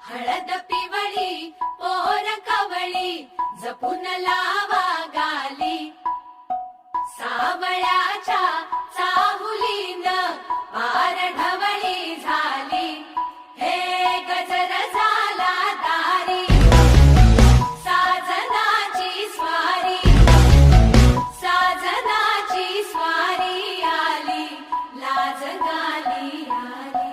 हळद पिवळी पोर कवळी जपून लावा गाली सावळ्याच्या चाहुलीन पार ढवळी झाली हे गजर झाला दारी साजनाची स्वारी साजनाची स्वारी आली लाज गाली आली